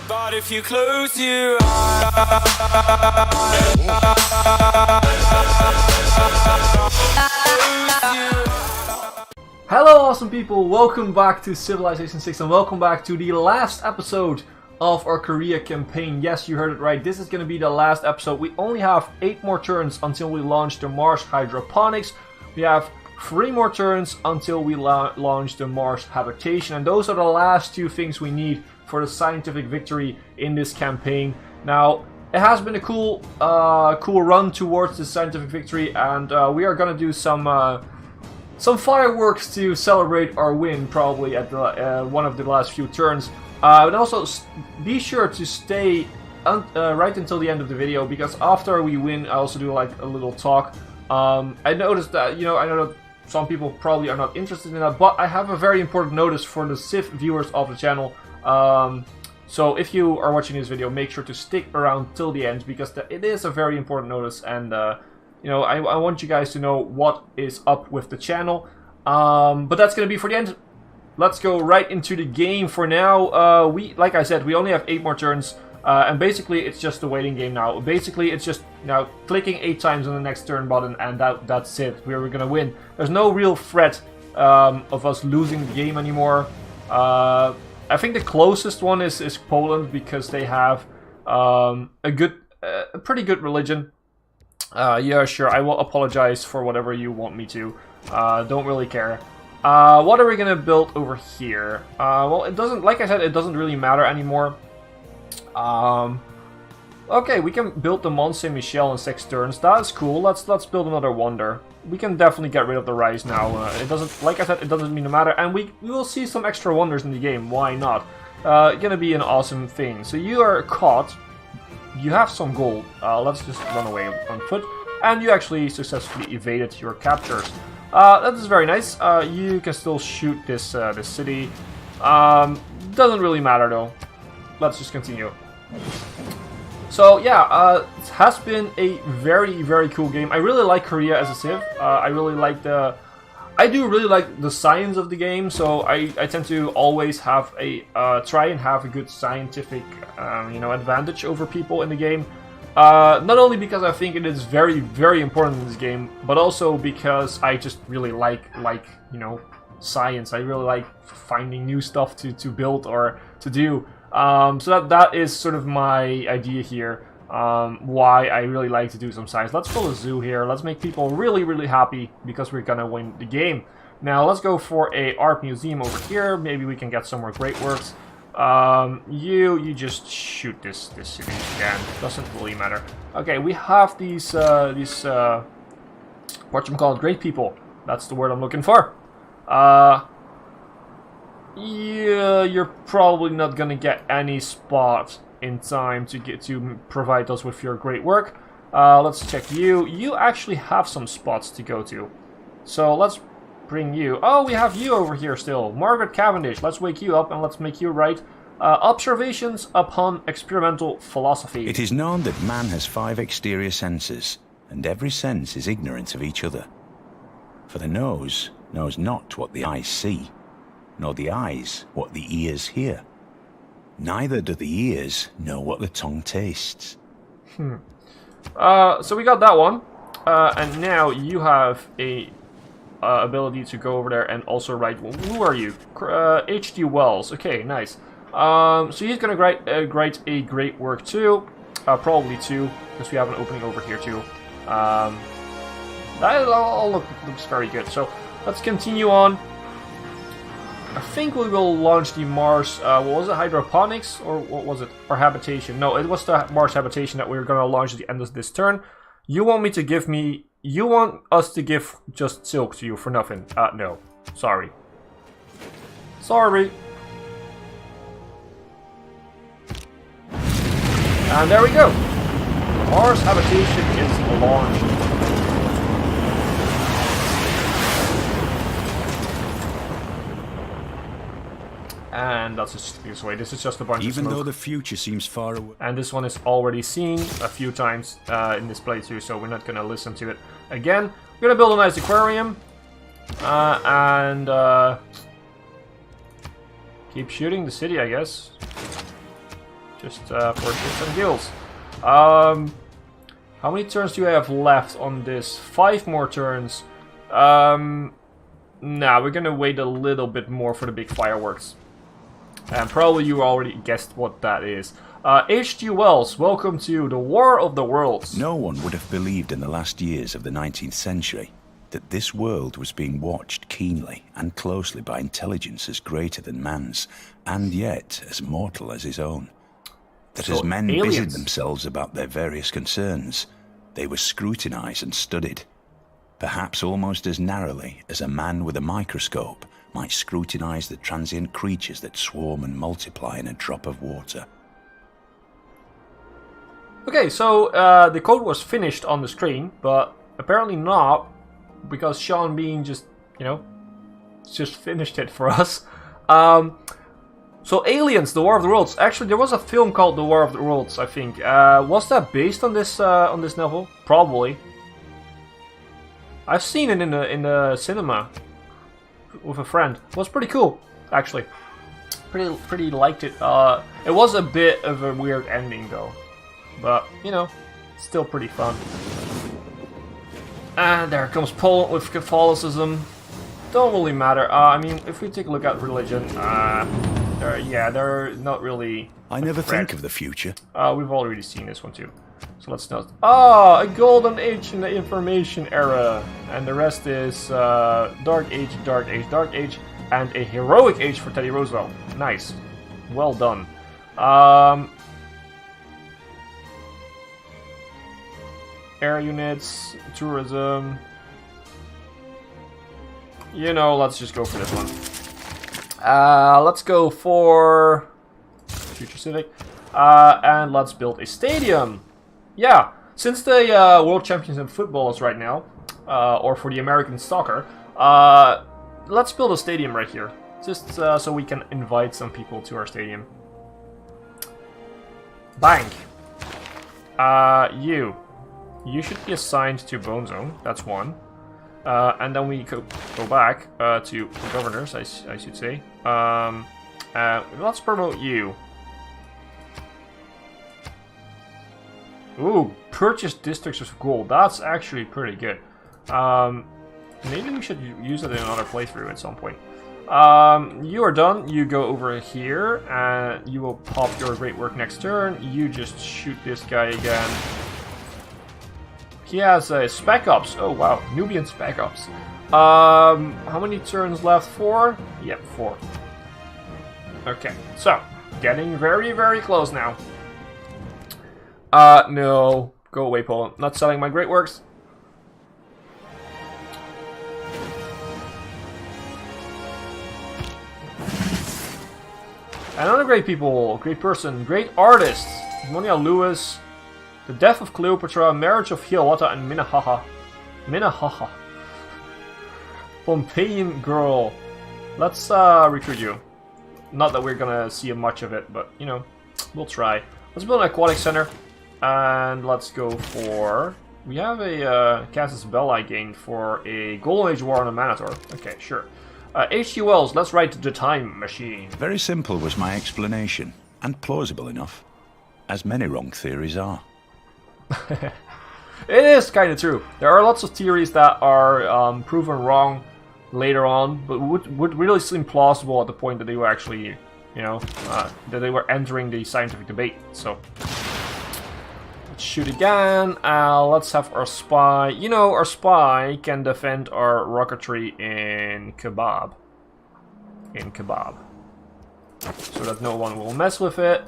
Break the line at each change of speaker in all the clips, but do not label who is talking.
But if you close your eyes,
hello awesome people, welcome back to Civilization 6 and welcome back to the last episode of our Korea campaign. Yes, you heard it right, this is going to be the last episode. We only have 8 more turns until we launch the Mars Hydroponics. We have 3 more turns until we launch the Mars Habitation, and those are the last 2 things we need for the scientific victory in this campaign. Now, it has been a cool run towards the scientific victory, and we are gonna do some fireworks to celebrate our win, probably at the, one of the last few turns. But also be sure to stay right until the end of the video, because after we win, I also do like a little talk. I noticed that, I know that some people probably are not interested in that, but I have a very important notice for the Civ viewers of the channel. So if you are watching this video, make sure to stick around till the end, because it is a very important notice, and I want you guys to know what is up with the channel. But that's gonna be for the end. Let's go right into the game for now. Like I said, we only have 8 more turns, and basically it's just a waiting game now. Basically it's just clicking 8 times on the next turn button, and that's it. We're gonna win. There's no real threat of us losing the game anymore. I think the closest one is Poland, because they have a pretty good religion. Yeah, sure, I will apologize for whatever you want me to. Don't really care. What are we gonna build over here? Well, it doesn't, like I said, it doesn't really matter anymore. Okay, we can build the Mont Saint Michel in 6 turns. That's cool. Let's build another wonder. We can definitely get rid of the rice now. It doesn't, like I said, it doesn't mean matter, and we will see some extra wonders in the game. Why not? Gonna be an awesome thing. So you are caught. You have some gold. Let's just run away on foot, and you actually successfully evaded your captures. That is very nice. You can still shoot this this city. Doesn't really matter though. Let's just continue. So yeah, it has been a very, very cool game. I really like Korea as a Civ. I really like I do really like the science of the game. So I tend to always have try and have a good scientific, advantage over people in the game. Not only because I think it is very, very important in this game, but also because I just really like science. I really like finding new stuff to build or to do. So that is sort of my idea here, why I really like to do some science. Let's build a zoo here. Let's make people really, really happy, because we're gonna win the game. Now let's go for a art museum over here. Maybe we can get some more great works. You just shoot this city again. Doesn't really matter. Okay, we have these whatchamacallit, great people. That's the word I'm looking for. Yeah, you're probably not gonna get any spot in time to provide us with your great work. Let's check you. You actually have some spots to go to. So let's bring you. Oh, we have you over here still. Margaret Cavendish. Let's wake you up and let's make you write observations upon experimental philosophy.
It is known that man has 5 exterior senses, and every sense is ignorant of each other. For the nose knows not what the eyes see, nor the eyes what the ears hear. Neither do the ears know what the tongue tastes.
So we got that one, and now you have a ability to go over there and also write. Who are you? H.G. Wells. Okay, nice. So he's gonna write a great work too, probably 2, because we have an opening over here too. That all looks very good. So let's continue on. I think we will launch the Mars, what was it, hydroponics, or what was it, or habitation? No, it was the Mars habitation that we were going to launch at the end of this turn. You want us to give just silk to you for nothing? No, sorry. Sorry. And there we go. Mars habitation is launched. And that's just this way. This is just a bunch of smoke.
Even though the future seems far away.
And this one is already seen a few times in this playthrough, so we're not gonna listen to it again. We're gonna build a nice aquarium. And keep shooting the city, I guess. Just for shits and giggles. How many turns do I have left on this? 5 more turns. Nah, we're gonna wait a little bit more for the big fireworks. And probably you already guessed what that is. H.G. Wells, welcome to the War of the Worlds.
No one would have believed in the last years of the 19th century that this world was being watched keenly and closely by intelligences greater than man's, and yet as mortal as his own. That
So
as men
aliens.
busied themselves about their various concerns, they were scrutinized and studied, perhaps almost as narrowly as a man with a microscope might scrutinize the transient creatures that swarm and multiply in a drop of water.
Okay, so the code was finished on the screen, but apparently not, because Sean Bean just, you know, just finished it for us. So Aliens, The War of the Worlds. Actually, there was a film called The War of the Worlds, I think. Was that based on this novel? Probably. I've seen it in the cinema with a friend. It was pretty cool, actually. Pretty liked it. It was a bit of a weird ending though, but you know, still pretty fun. And there comes Poland with Catholicism. Don't really matter. I mean, if we take a look at religion, they're not really.
I never think of the future.
We've already seen this one too. So let's not. Ah, a golden age in the information era, and the rest is dark age, and a heroic age for Teddy Roosevelt. Nice, well done. Air units, tourism. You know, let's just go for this one. Let's go for Future Civic, and let's build a stadium. Yeah, since the World Champions in football is right now, or for the American soccer, let's build a stadium right here, just so we can invite some people to our stadium. Bang. You should be assigned to Bone Zone. That's one. And then we go back to governors, I should say. Let's promote you. Ooh, purchase districts with gold. That's actually pretty good. Maybe we should use it in another playthrough at some point. You are done. You go over here, and you will pop your great work next turn. You just shoot this guy again. He has a Spec Ops. Oh wow, Nubian Spec Ops. How many turns left? 4? Yep, 4. Okay, so getting very, very close now. No. Go away, Poland. Not selling my great works. Another great people, great person, great artist. Monia Lewis. The Death of Cleopatra, Marriage of Hiawatha and Minnehaha. Minnehaha. Pompeian Girl. Let's recruit you. Not that we're gonna see much of it, but you know, we'll try. Let's build an aquatic center. And let's go for... We have a Casus Belli gained for a Golden Age War on a Manator. Okay, sure. H.G. Wells, let's write The Time Machine.
Very simple was my explanation, and plausible enough, as many wrong theories are.
It is kind of true. There are lots of theories that are proven wrong later on, but would really seem plausible at the point that they were actually, you know, that they were entering the scientific debate. So... shoot again. Let's have our spy. You know, our spy can defend our rocketry in Kebab. So that no one will mess with it.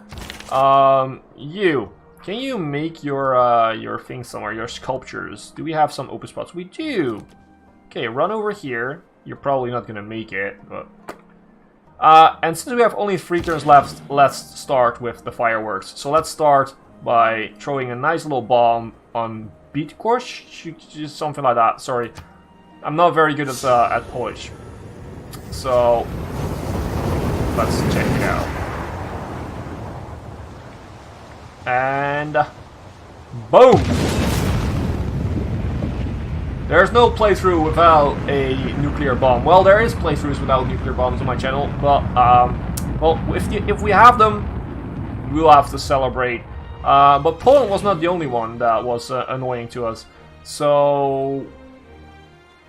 Can you make your thing somewhere, your sculptures? Do we have some open spots? We do. Okay, run over here. You're probably not gonna make it, but... and since we have only 3 turns left, let's start with the fireworks. So let's start by throwing a nice little bomb on Bitkosh, just something like that. Sorry, I'm not very good at Polish, so let's check it out. And boom! There's no playthrough without a nuclear bomb. Well, there is playthroughs without nuclear bombs on my channel, but well, if we have them, we'll have to celebrate. But Poland was not the only one that was annoying to us. So,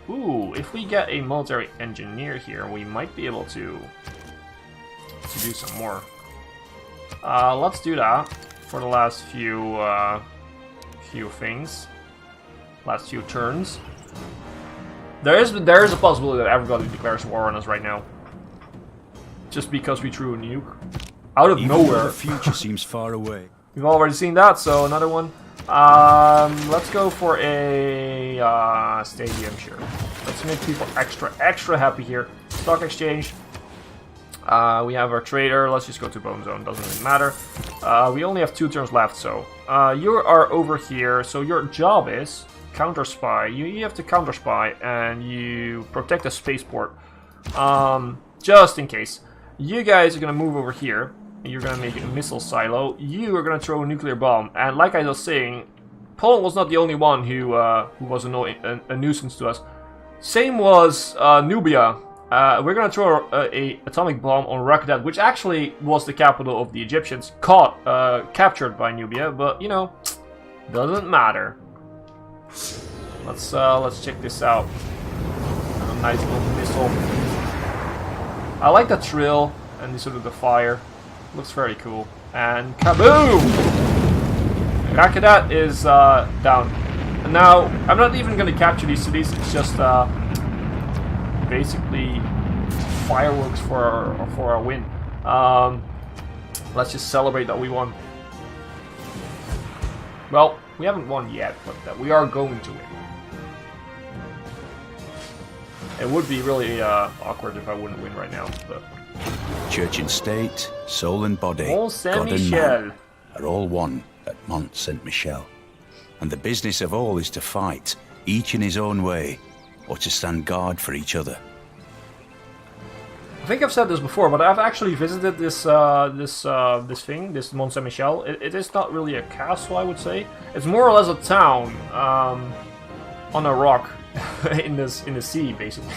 ooh, if we get a military engineer here, we might be able to do some more. Let's do that for the last few things, last few turns. There is a possibility that everybody declares war on us right now, just because we threw a nuke out of nowhere.
The future seems far away.
We've already seen that, so another one. Let's go for a stadium, sure. Let's make people extra happy here. Stock exchange. We have our trader. Let's just go to bone zone. Doesn't really matter. We only have 2 turns left, so you are over here. So your job is counter spy. You have to counter spy and you protect the spaceport. Just in case. You guys are gonna move over here. You're gonna make a missile silo. You are gonna throw a nuclear bomb. And like I was saying, Poland was not the only one who was a nuisance to us. Same was Nubia. We're gonna throw a atomic bomb on Rakdat, which actually was the capital of the Egyptians, captured by Nubia. But you know, doesn't matter. Let's check this out. A nice little missile. I like the trill and sort of the fire. Looks very cool. And kaboom! Rakdat is down. And now, I'm not even going to capture these cities, it's just basically fireworks for our win. Let's just celebrate that we won. Well, we haven't won yet, but that we are going to win. It would be really awkward if I wouldn't win right now, but...
Church and state, soul and body,
Mont
God and
Saint-Michel
man are all one at Mont Saint-Michel. And the business of all is to fight, each in his own way, or to stand guard for each other.
I think I've said this before, but I've actually visited this this Mont Saint-Michel. It is not really a castle, I would say. It's more or less a town on a rock in the sea, basically.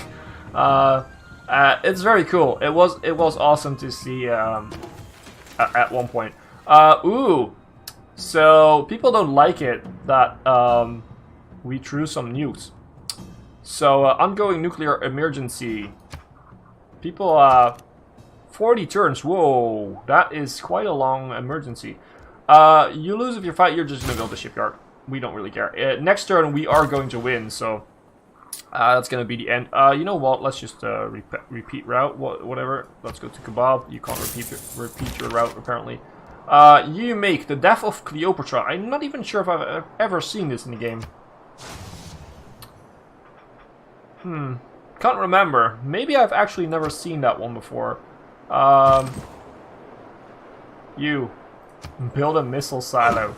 It's very cool. It was awesome to see at one point. Ooh, so people don't like it that we threw some nukes. So ongoing nuclear emergency. People 40 turns. Whoa, that is quite a long emergency. You lose if you fight. You're just gonna build the shipyard. We don't really care. Next turn we are going to win. So. That's gonna be the end. You know what? Let's just repeat route. Whatever. Let's go to Kebab. You can't repeat your route apparently. You make the death of Cleopatra. I'm not even sure if I've ever seen this in the game. Can't remember. Maybe I've actually never seen that one before. You build a missile silo.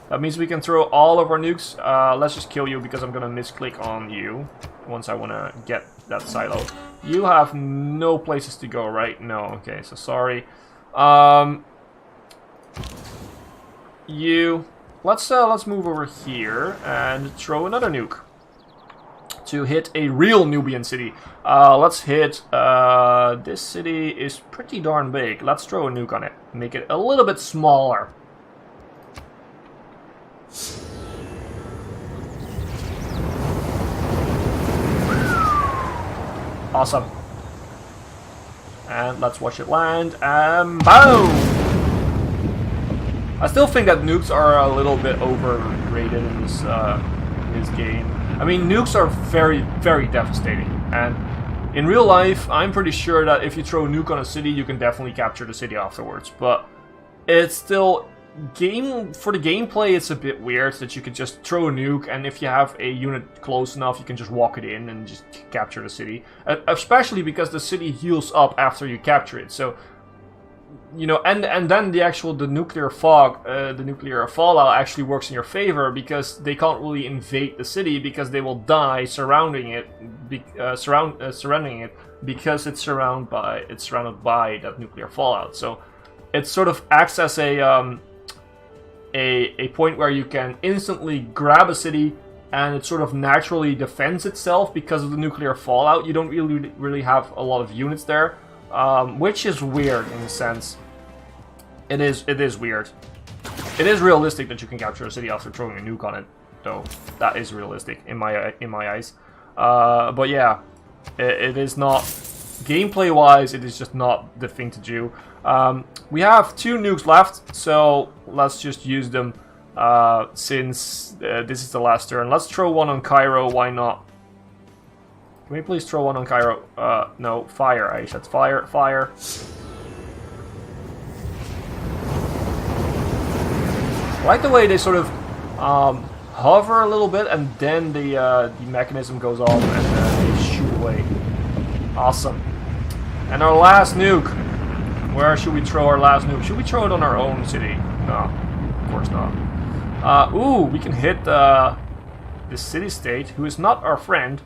That means we can throw all of our nukes. Let's just kill you because I'm gonna misclick on you once I wanna get that silo. You have no places to go, right? No. Okay, so sorry. Let's move over here and throw another nuke to hit a real Nubian city. Let's hit this city is pretty darn big. Let's throw a nuke on it. Make it a little bit smaller. Awesome. And let's watch it land, and boom! I still think that nukes are a little bit overrated in this game. I mean, nukes are very, very devastating, and in real life, I'm pretty sure that if you throw a nuke on a city, you can definitely capture the city afterwards, but it's still... For the gameplay, it's a bit weird that you could just throw a nuke, and if you have a unit close enough, you can just walk it in and just capture the city. Especially because the city heals up after you capture it. So, you know, and then the nuclear fog, the nuclear fallout actually works in your favor because they can't really invade the city because they will die surrounding it, surrounding it because it's surrounded by that nuclear fallout. So, it sort of acts as a point where you can instantly grab a city and it sort of naturally defends itself because of the nuclear fallout. You don't really have a lot of units there, which is weird in a sense. It is weird. It is realistic that you can capture a city after throwing a nuke on it, though. That is realistic in my eyes. But yeah, it is not gameplay-wise. It is just not the thing to do. We have 2 nukes left, so let's just use them since this is the last turn. Let's throw one on Cairo. Why not? Can we please throw one on Cairo? No, fire. I said fire, fire. I like the way they sort of hover a little bit, and then the mechanism goes off and they shoot away. Awesome. And our last nuke. Where should we throw our last nuke? Should we throw it on our own city? No, of course not. Ooh, we can hit the city-state, who is not our friend.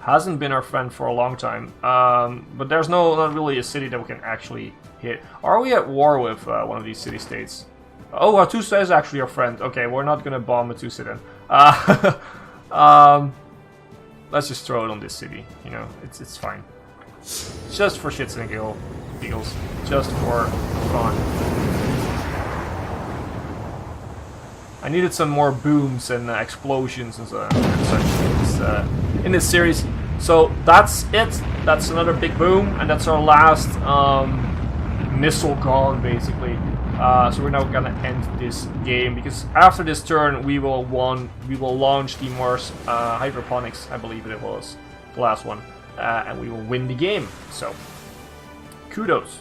Hasn't been our friend for a long time. But there's not really a city that we can actually hit. Are we at war with one of these city-states? Oh, Atusa is actually our friend. Okay, we're not gonna bomb Atusa then. Let's just throw it on this city. You know, it's fine. Just for shits and giggles. Just for fun. I needed some more booms and explosions and such in this series. So that's it. That's another big boom, and that's our last missile gone, basically. So we're now gonna end this game because after this turn we will launch the Mars hydroponics, I believe it was the last one, and we will win the game. So kudos.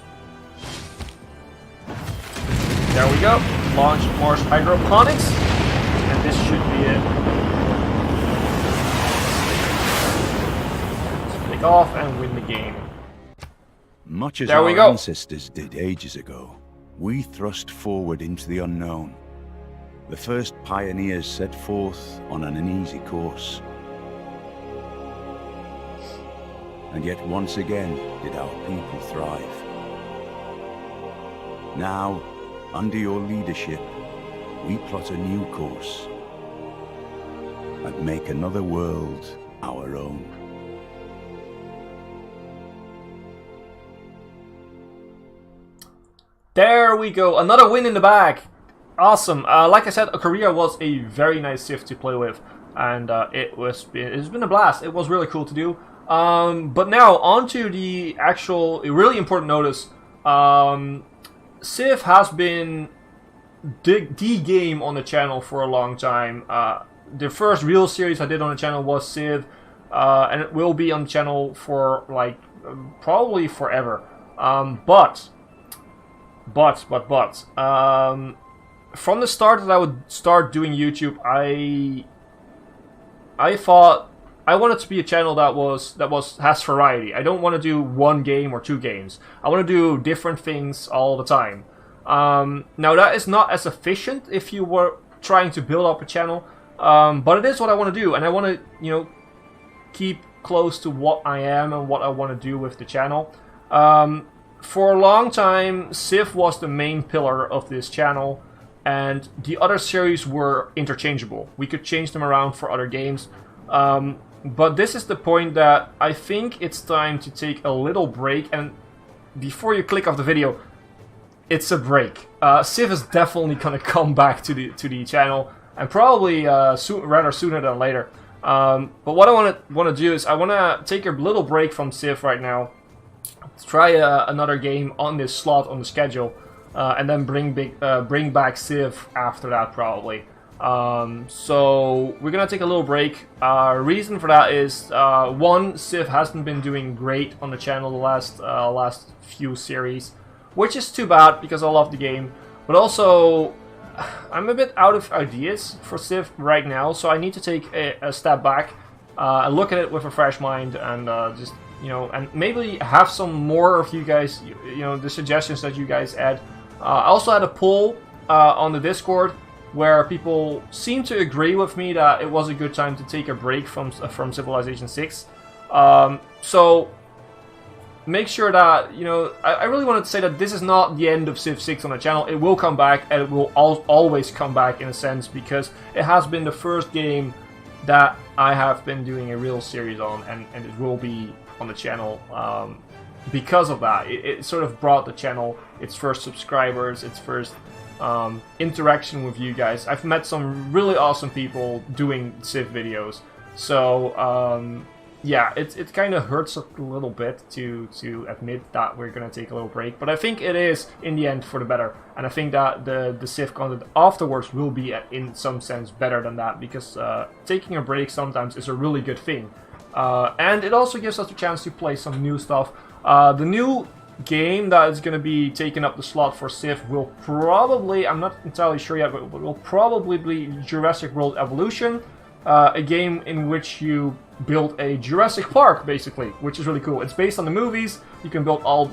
There we go. Launch Mars hydroponics, and this should be it. Let's take off and win the game.
Much as our ancestors did ages ago, we thrust forward into the unknown. The first pioneers set forth on an uneasy course. And yet once again did our people thrive. Now, under your leadership, we plot a new course and make another world our own.
There we go, another win in the bag. Awesome. Like I said, Korea was a very nice Civ to play with, and it's been a blast. It was really cool to do. But now on to the actual really important notice. Civ has been the game on the channel for a long time. The first real series I did on the channel was Civ, and it will be on the channel for like probably forever. But from the start that I would start doing YouTube, I thought I wanted to be a channel that has variety. I don't want to do one game or 2 games. I want to do different things all the time. Now that is not as efficient if you were trying to build up a channel, but it is what I want to do, and I want to, keep close to what I am and what I want to do with the channel. For a long time, Civ was the main pillar of this channel, and the other series were interchangeable. We could change them around for other games. But this is the point that I think it's time to take a little break, and before you click off the video, it's a break. Civ is definitely gonna come back to the channel, and probably rather sooner than later. But what I want to do is I want to take a little break from Civ right now, try another game on this slot on the schedule, and then bring back Civ after that probably. So we're gonna take a little break. Reason for that is one, Civ hasn't been doing great on the channel the last few series, which is too bad because I love the game. But also, I'm a bit out of ideas for Civ right now, so I need to take a step back, and look at it with a fresh mind, and just and maybe have some more of you guys, the suggestions that you guys add. I also had a poll on the Discord where people seem to agree with me that it was a good time to take a break from Civilization 6. So make sure that, I really wanted to say that this is not the end of Civ 6 on the channel. It will come back, and it will always come back in a sense, because it has been the first game that I have been doing a real series on, and it will be on the channel because of that. It sort of brought the channel its first subscribers, its first interaction with you guys. I've met some really awesome people doing Civ videos, so yeah, it kind of hurts a little bit to admit that we're gonna take a little break, but I think it is in the end for the better, and I think that the Civ content afterwards will be in some sense better than that, because taking a break sometimes is a really good thing, and it also gives us a chance to play some new stuff. The new game that is going to be taking up the slot for Civ will probably, I'm not entirely sure yet, but will probably be Jurassic World Evolution, a game in which you build a Jurassic Park, basically, which is really cool. It's based on the movies. You can build all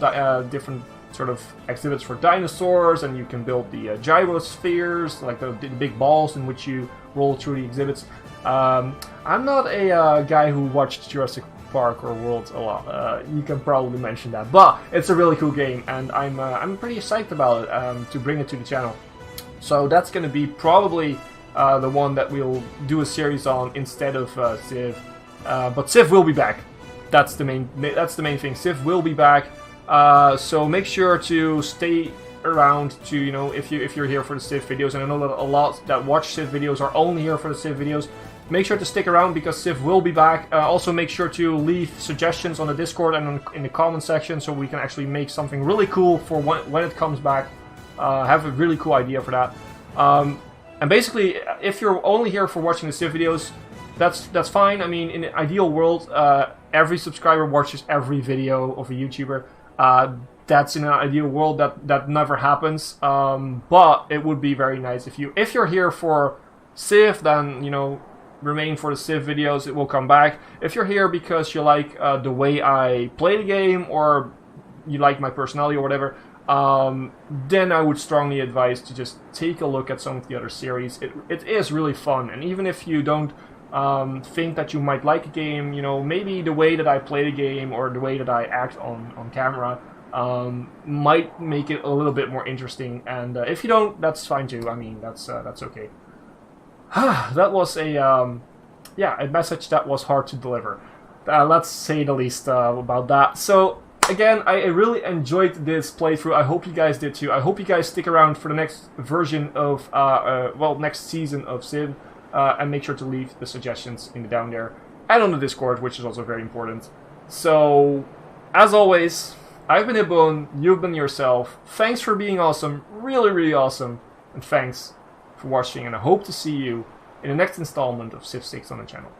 different sort of exhibits for dinosaurs, and you can build the gyrospheres, like the big balls in which you roll through the exhibits. I'm not a guy who watched Jurassic Park or Worlds a lot. You can probably mention that, but it's a really cool game, and I'm pretty psyched about it to bring it to the channel. So that's going to be probably the one that we'll do a series on instead of Civ. But Civ will be back. That's the main thing. Civ will be back. So make sure to stay around to, you know, if you're here for the Civ videos, and I know that a lot that watch Civ videos are only here for the Civ videos. Make sure to stick around because Civ will be back. Also make sure to leave suggestions on the Discord and in the comment section so we can actually make something really cool for when it comes back. Have a really cool idea for that. And basically, if you're only here for watching the Civ videos, that's fine. I mean, in the ideal world, every subscriber watches every video of a YouTuber. That's in an ideal world that never happens. But it would be very nice if you're here for Civ, then, you know, remain for the Civ videos. It will come back. If you're here because you like the way I play the game, or you like my personality or whatever, then I would strongly advise to just take a look at some of the other series. It is really fun, and even if you don't think that you might like a game, you know, maybe the way that I play the game or the way that I act on camera might make it a little bit more interesting. And if you don't, that's fine too. I mean, that's okay. That was a message that was hard to deliver. Let's say the least about that. So again, I really enjoyed this playthrough. I hope you guys did too. I hope you guys stick around for the next version of next season of Civ, and make sure to leave the suggestions down there and on the Discord, which is also very important. So as always, I've been Hipbone, you've been yourself. Thanks for being awesome, really, really awesome, and thanks for watching, and I hope to see you in the next installment of Civ 6 on the channel.